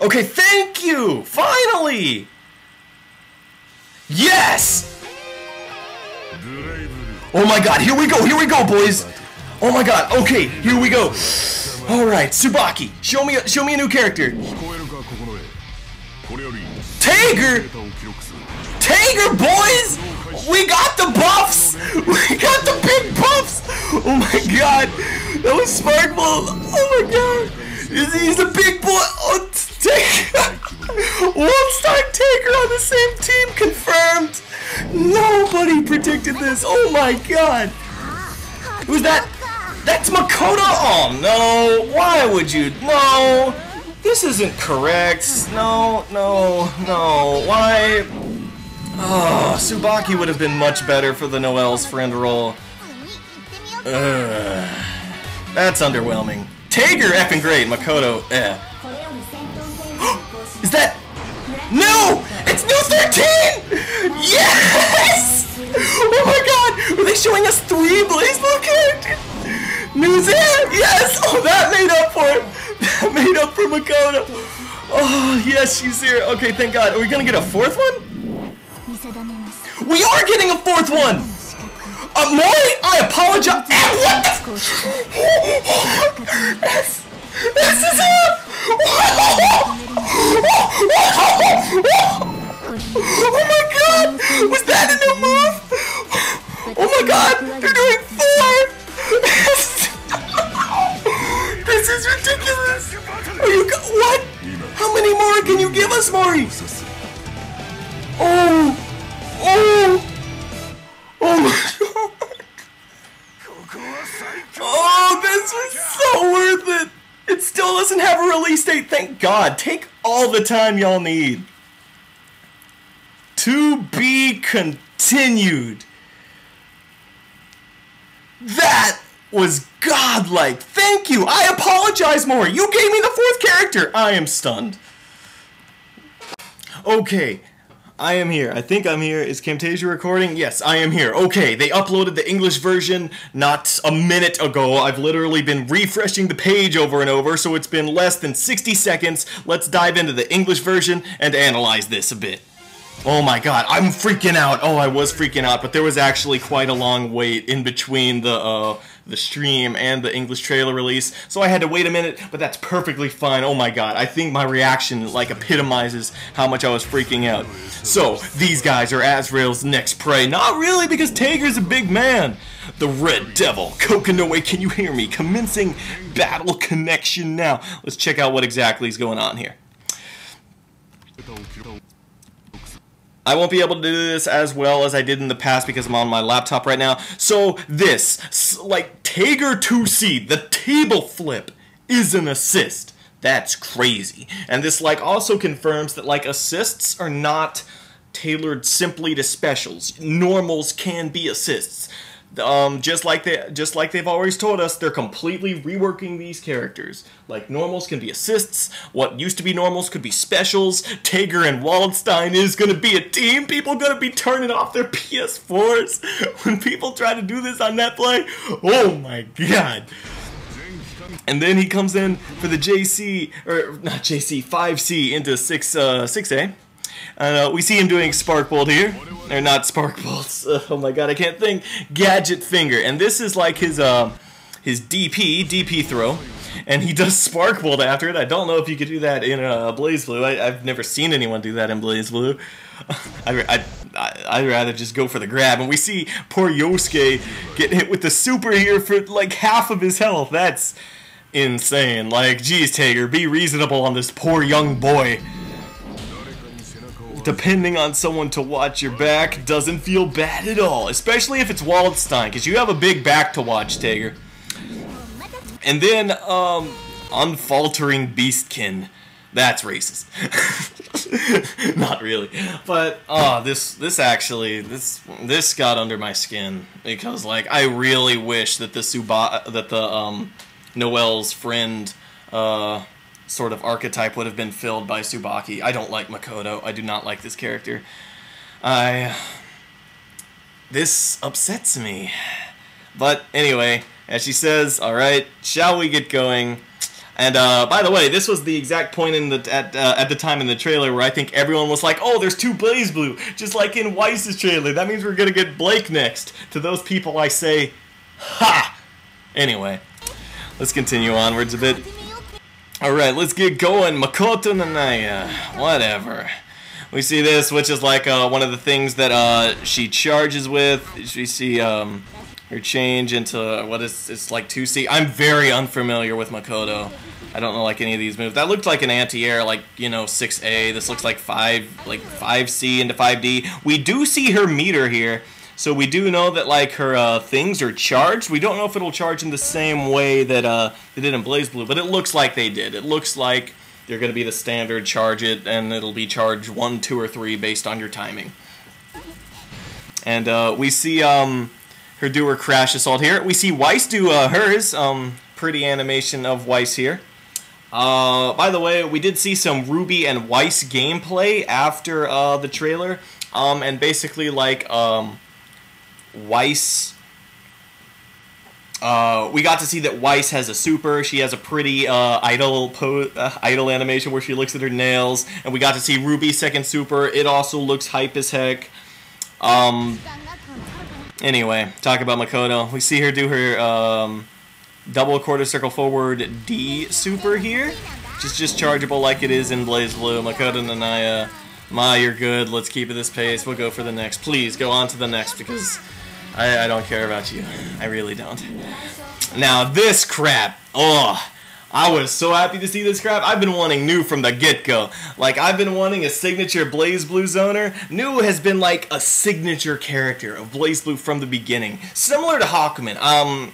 Okay, thank you! Finally! Yes! Oh my god, here we go, boys! Oh my god, okay, here we go. Alright, Tsubaki, show me a new character. Tager! Tager, boys! We got the buffs! We got the big buffs! Oh my god! That was Sparkball! Oh my god! He's a big boy! Oh, Tager! World-Star Tager on the same team, confirmed! Nobody predicted this! Oh my god! Who's that? That's Makoto! Oh no! Why would you? No! This isn't correct! No, no, no. Why? Oh, Tsubaki would have been much better for the Noelle's friend role. That's underwhelming. Tager effing great, Makoto, eh. Is that... No! It's New 13! Yes! Oh my god! Are they showing us 3 Blazblue characters? News air! Yes! Oh, that made up for it! That made up for Makoto! Oh, yes, she's here. Okay, thank god. Are we gonna get a 4th one? We are getting a 4th one! Mori, I apologize. What? This is it! Oh my god! Was that a new move? Oh my god! They're doing 4! This is ridiculous! Are you what? How many more can you give us, Mori? Oh! Oh! Oh my god! Oh, this was so worth it! It still doesn't have a release date, thank god. Take all the time y'all need. To be continued. That was godlike. Thank you. I apologize more. You gave me the 4th character. I am stunned. Okay. I am here. I think I'm here. Is Camtasia recording? Yes, I am here. Okay, they uploaded the English version not a minute ago. I've literally been refreshing the page over and over, so it's been less than 60 seconds. Let's dive into the English version and analyze this a bit. Oh my god, I'm freaking out. Oh, I was freaking out, but there was actually quite a long wait in between the stream and the English trailer release, so I had to wait a minute, but that's perfectly fine. Oh my god, I think my reaction like epitomizes how much I was freaking out. So, these guys are Azrael's next prey. Not really, because Tager's a big man. The Red Devil, Kokanoe, can you hear me? Commencing battle connection now. Let's check out what exactly is going on here. I won't be able to do this as well as I did in the past because I'm on my laptop right now. So this, like Tager 2C, the table flip, is an assist. That's crazy. And this like also confirms that like assists are not tailored simply to specials. Normals can be assists. Just like they've always told us, they're completely reworking these characters. Like, normals can be assists, what used to be normals could be specials, Tager and Waldstein is gonna be a team, people gonna be turning off their PS4s when people try to do this on netplay. Oh my god. And then he comes in for the JC, or not JC, 5C into 6A. We see him doing Sparkbolt here. Or not Sparkbolts. Oh my god, I can't think. Gadget Finger. And this is like his DP throw. And he does Sparkbolt after it. I don't know if you could do that in Blazblue. I've never seen anyone do that in Blazblue. I'd rather just go for the grab. And we see poor Yosuke get hit with the super here for like half of his health. That's insane. Like, geez, Tager, be reasonable on this poor young boy. Depending on someone to watch your back doesn't feel bad at all, especially if it's Waldstein, because you have a big back to watch, Tager. And then, Unfaltering Beastkin. That's racist. Not really. But, this got under my skin, because, like, I really wish that the Noelle's friend, sort of archetype would have been filled by Tsubaki. I don't like Makoto. I do not like this character. This upsets me. But anyway, as she says, alright, shall we get going? And by the way, this was the exact point in at the time in the trailer where I think everyone was like, "Oh, there's 2 Blazblue," just like in Weiss's trailer. That means we're gonna get Blake next. To those people, I say, "Ha!" Anyway, let's continue onwards a bit. All right, let's get going. Makoto Nanaya, whatever. We see this, which is like one of the things that she charges with. We see her change into what is it's like 2C. I'm very unfamiliar with Makoto. I don't know like any of these moves. That looked like an anti-air, like 6A. This looks like 5C into 5D. We do see her meter here, so we do know that like her things are charged. We don't know if it'll charge in the same way that they did in Blazblue, but it looks like they did. It looks like they're going to be the standard charge it, and it'll be charged 1, 2, or 3 based on your timing. And we see her do her crash assault here. We see Weiss do hers. Pretty animation of Weiss here. By the way, we did see some Ruby and Weiss gameplay after the trailer. And basically like Weiss... we got to see that Weiss has a super. She has a pretty idle animation where she looks at her nails. And we got to see Ruby's second super. It also looks hype as heck. Anyway, talk about Makoto. We see her do her double quarter circle forward D super here. Which is just chargeable like it is in Blazblue. Makoto Nanaya. Ma, you're good. Let's keep it this pace. We'll go for the next. Please, go on to the next because... I don't care about you. I really don't. Now, this crap. Oh, I was so happy to see this crap. I've been wanting New from the get-go. Like, I've been wanting a signature Blazblue zoner. New has been like a signature character of Blazblue from the beginning. Similar to Hawkman.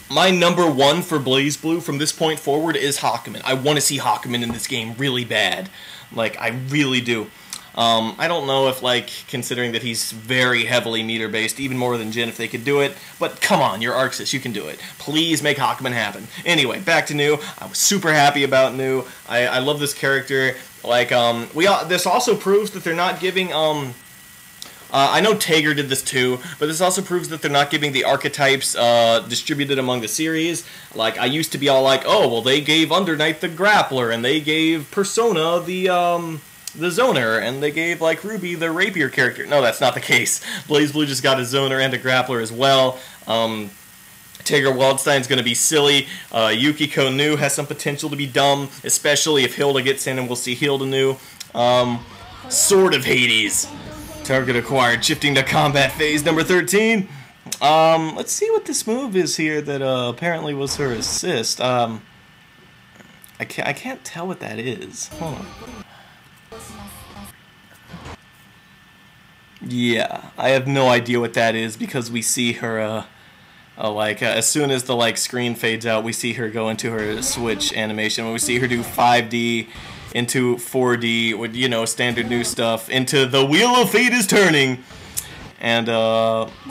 My number 1 for Blazblue from this point forward is Hawkman. I want to see Hawkman in this game really bad. Like, I really do. I don't know if, like, considering that he's very heavily meter-based, even more than Jin if they could do it, but come on, you're Arxis, you can do it. Please make Hawkman happen. Anyway, back to New. I was super happy about New. I love this character. Like, this also proves that they're not giving, I know Tager did this too, but this also proves that they're not giving the archetypes distributed among the series. Like, I used to be all like, oh, well, they gave Underknight the Grappler, and they gave Persona the zoner, and they gave, like, Ruby the rapier character. No, that's not the case. Blazblue just got a zoner and a grappler as well. Tager Waldstein's going to be silly. Yukiko New has some potential to be dumb, especially if Hilda gets in, and we'll see Hilda New. Sword of Hades. Target acquired. Shifting to combat phase number 13. Let's see what this move is here that apparently was her assist. I can't tell what that is. Hold on. Yeah, I have no idea what that is because we see her, as soon as the, like, screen fades out, we see her go into her switch animation. When we see her do 5D into 4D with, standard New stuff, into the Wheel of Fate is turning. And,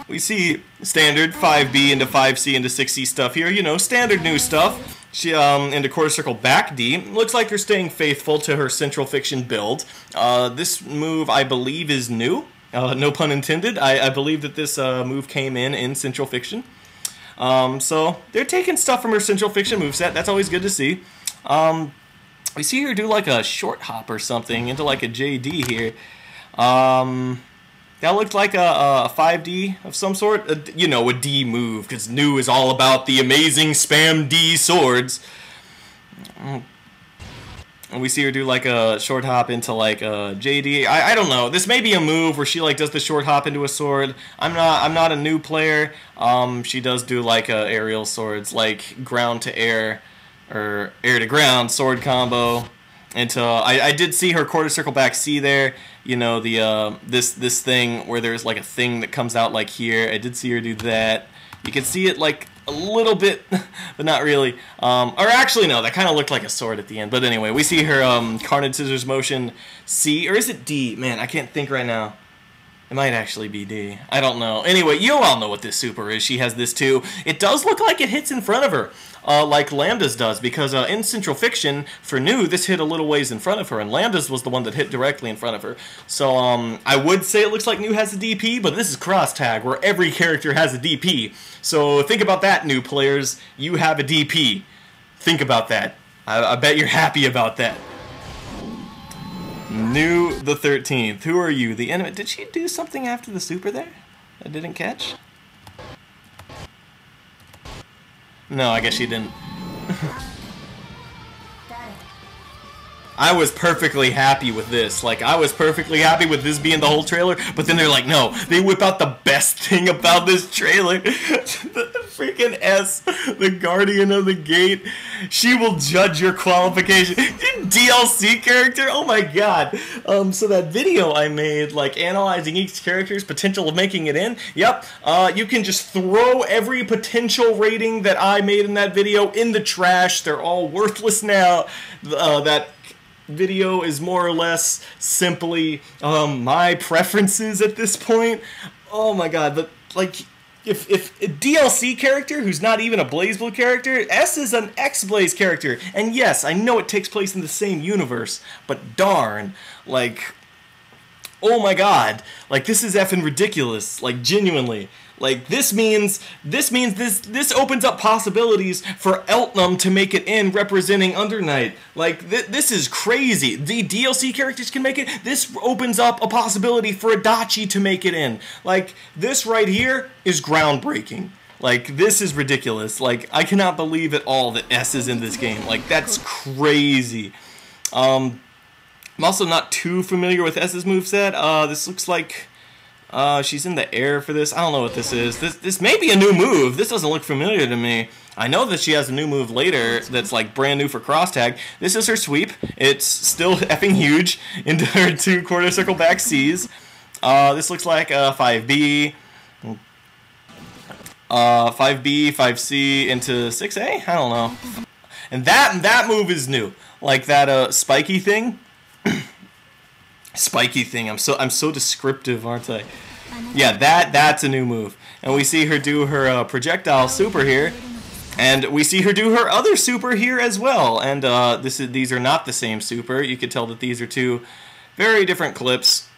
we see standard 5B into 5C into 6C stuff here, standard New stuff. She, into quarter circle back D. Looks like they're staying faithful to her Central Fiction build. This move, I believe, is new. No pun intended. I believe that this move came in Central Fiction. So they're taking stuff from her Central Fiction moveset. That's always good to see. We see her do like a short hop or something into like a JD here. That looked like a 5D of some sort. A D move, because New is all about the amazing spam D swords. And we see her do like a short hop into like a JD. I don't know. This may be a move where she like does the short hop into a sword. I'm not a New player. She does do like aerial swords, like ground to air or air to ground sword combo. Into I did see her quarter circle back C there. This thing where there's like a thing that comes out like here. I did see her do that. You can see it like a little bit, but not really. Or actually, no, that kind of looked like a sword at the end. But anyway, we see her Carnage Scissors motion C, or is it D? Man, I can't think right now. It might actually be D. I don't know. Anyway, you all know what this super is. She has this too. It does look like it hits in front of her, like Lambda's does, because in Central Fiction, for New, this hit a little ways in front of her, and Lambda's was the one that hit directly in front of her. So I would say it looks like New has a DP, but this is Cross Tag, where every character has a DP. So think about that, New players. You have a DP. Think about that. I bet you're happy about that. New the 13th. Who are you? The enemy. Did she do something after the super there? I didn't catch? No, I guess she didn't. I was perfectly happy with this. Like, I was perfectly happy with this being the whole trailer, but then they're like, no, they whip out the best thing about this trailer. The freaking S, the Guardian of the Gate. She will judge your qualification. DLC character? Oh my god. So that video I made, like, analyzing each character's potential of making it in, yep, you can just throw every potential rating that I made in that video in the trash. They're all worthless now. That video is more or less simply my preferences at this point. Oh my god, but like if a DLC character who's not even a BlazBlue character, S is an X-Blaze character. And yes, I know it takes place in the same universe, but darn, like, oh my god, like this is effing ridiculous, like genuinely. Like, this means this opens up possibilities for Eltnum to make it in representing Undernight. Like, this is crazy. The DLC characters can make it. This opens up a possibility for Adachi to make it in. Like, this right here is groundbreaking. Like, this is ridiculous. Like, I cannot believe at all that S is in this game. Like, that's crazy. I'm also not too familiar with S's moveset. This looks like... she's in the air for this. I don't know what this is. This may be a new move. This doesn't look familiar to me. I know that she has a new move later that's like brand new for cross tag. This is her sweep. It's still effing huge into her 2 quarter circle back C's. This looks like a 5B. 5B, 5C into 6A? I don't know. And that move is new. Like that spiky thing. Spiky thing. I'm so descriptive, aren't I? Yeah, that's a new move. And we see her do her projectile super here, and we see her do her other super here as well. And these are not the same super. You could tell that these are 2 very different clips.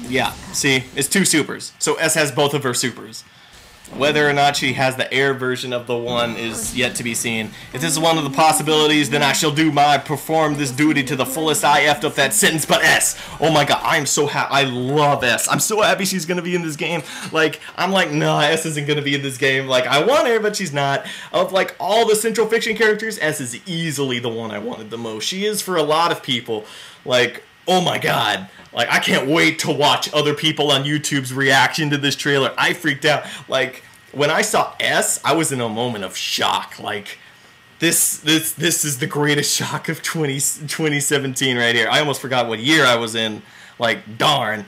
Yeah, see, it's 2 supers. So S has both of her supers. Whether or not she has the air version of the one is yet to be seen. If this is one of the possibilities, then I shall perform this duty to the fullest. I effed up that sentence, but S, oh my god, I am so happy. I love S. I'm so happy she's gonna be in this game. Like, I'm like, nah, S isn't gonna be in this game. Like, I want her, but she's not. Of like all the Central Fiction characters, S is easily the one I wanted the most. She is for a lot of people. Like, oh my god. Like, I can't wait to watch other people on YouTube's reaction to this trailer. I freaked out. Like, when I saw S, I was in a moment of shock. Like, this is the greatest shock of 2017 right here. I almost forgot what year I was in. Like, darn.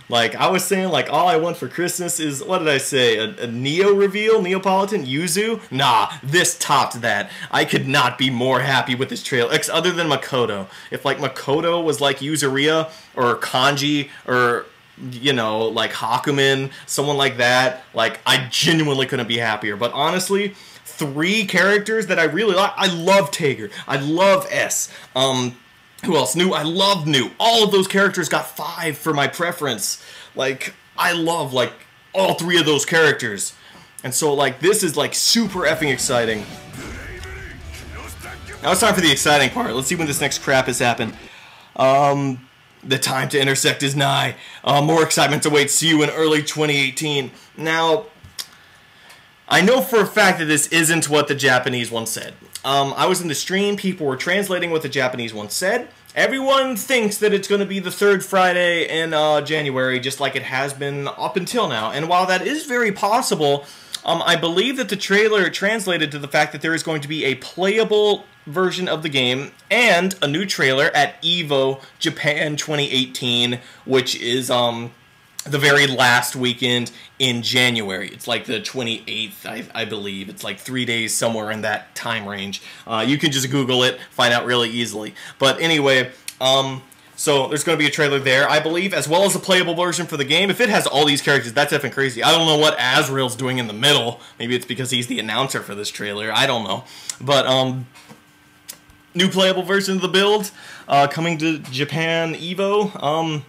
Like, I was saying, like, all I want for Christmas is, what did I say, a Neo reveal? Neapolitan? Yuzu? Nah, this topped that. I could not be more happy with this trailer, other than Makoto. If, like, Makoto was like Yuzuriya, or Kanji, or, you know, like Hakumen, someone like that, like, I genuinely couldn't be happier. But honestly, 3 characters that I really like, I love Tager, I love S, who else? New. I love New. All of those characters got 5 for my preference. Like, I love, like, all 3 of those characters. And so, like, this is, like, super effing exciting. Now it's time for the exciting part. Let's see when this next crap has happened. The time to intersect is nigh. More excitement awaits you in early 2018. Now, I know for a fact that this isn't what the Japanese one said. I was in the stream, people were translating what the Japanese one said. Everyone thinks that it's going to be the 3rd Friday in January, just like it has been up until now. And while that is very possible, I believe that the trailer translated to the fact that there is going to be a playable version of the game and a new trailer at EVO Japan 2018, which is the very last weekend in January. It's like the 28th, I believe. It's like 3 days somewhere in that time range. You can just Google it, find out really easily. But anyway, so there's going to be a trailer there, I believe, as well as a playable version for the game. If it has all these characters, that's effing crazy. I don't know what Azrael's doing in the middle. Maybe it's because he's the announcer for this trailer. I don't know. But, new playable version of the build, coming to Japan EVO.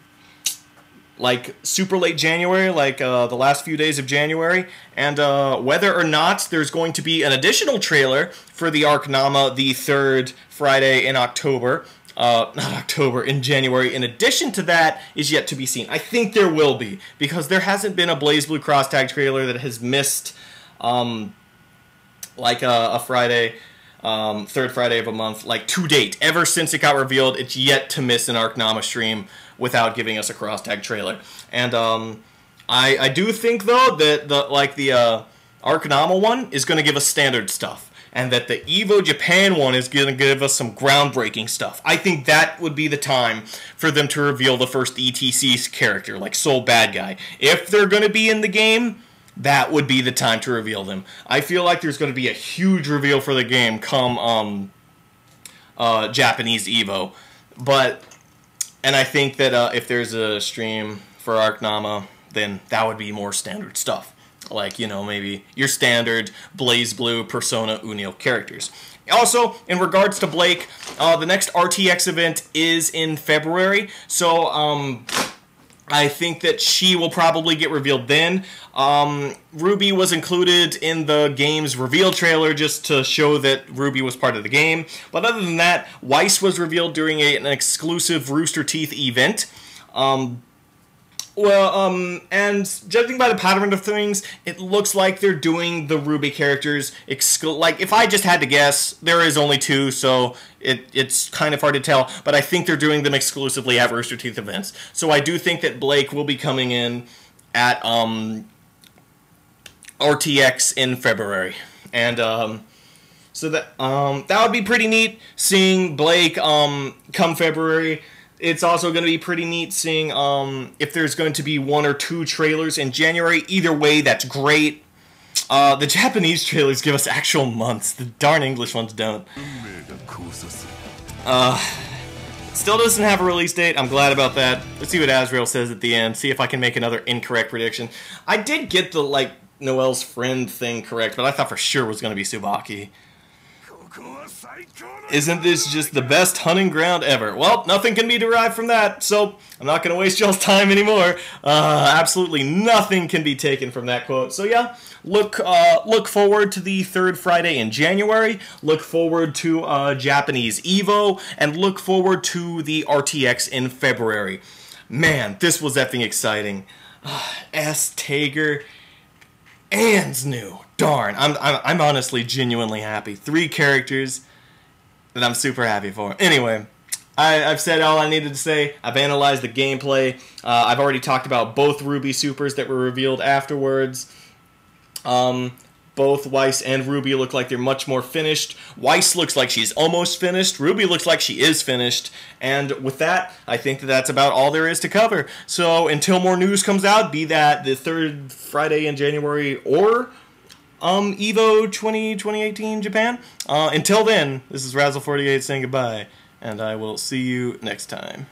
like super late January, like the last few days of January, and whether or not there's going to be an additional trailer for the Arc Nama the third Friday in October, in January, in addition to that, is yet to be seen. I think there will be, because there hasn't been a Blazblue Cross Tag trailer that has missed like a Friday, third Friday of a month, like to date. Ever since it got revealed, it's yet to miss an Arc Nama stream without giving us a cross tag trailer. And I do think though that the Arc Nama one is going to give us standard stuff, and that the Evo Japan one is going to give us some groundbreaking stuff. I think that would be the time for them to reveal the first ETC character, like Soul Bad Guy. If they're going to be in the game, that would be the time to reveal them. I feel like there's going to be a huge reveal for the game come Japanese Evo. And I think that if there's a stream for Arc Nama, then that would be more standard stuff. Like, you know, maybe your standard BlazBlue, Persona, Unio characters. Also, in regards to Blake, the next RTX event is in February, so I think that she will probably get revealed then. Ruby was included in the game's reveal trailer just to show that Ruby was part of the game. But other than that, Weiss was revealed during an exclusive Rooster Teeth event. And judging by the pattern of things, it looks like they're doing the Ruby characters like, if I just had to guess, there is only 2, so it's kind of hard to tell, but I think they're doing them exclusively at Rooster Teeth events. So I do think that Blake will be coming in at RTX in February. And so that would be pretty neat, seeing Blake come February. It's also going to be pretty neat seeing if there's going to be 1 or 2 trailers in January. Either way, that's great. The Japanese trailers give us actual months. The darn English ones don't. Still doesn't have a release date. I'm glad about that. Let's see what Azrael says at the end. See if I can make another incorrect prediction. I did get the, like, Noel's friend thing correct, but I thought for sure it was going to be Tsubaki. Isn't this just the best hunting ground ever? Well, nothing can be derived from that, so I'm not going to waste y'all's time anymore. Absolutely nothing can be taken from that quote. So yeah, look forward to the third Friday in January. Look forward to Japanese Evo, and look forward to the RTX in February. Man, this was effing exciting. S. Tager and new. Darn, I'm honestly genuinely happy. 3 characters that I'm super happy for. Anyway, I've said all I needed to say. I've analyzed the gameplay. I've already talked about both Ruby supers that were revealed afterwards. Both Weiss and Ruby look like they're much more finished. Weiss looks like she's almost finished. Ruby looks like she is finished. And with that, I think that that's about all there is to cover. So until more news comes out, be that the third Friday in January or Evo 2018 Japan. Until then, this is Razzle48 saying goodbye, and I will see you next time.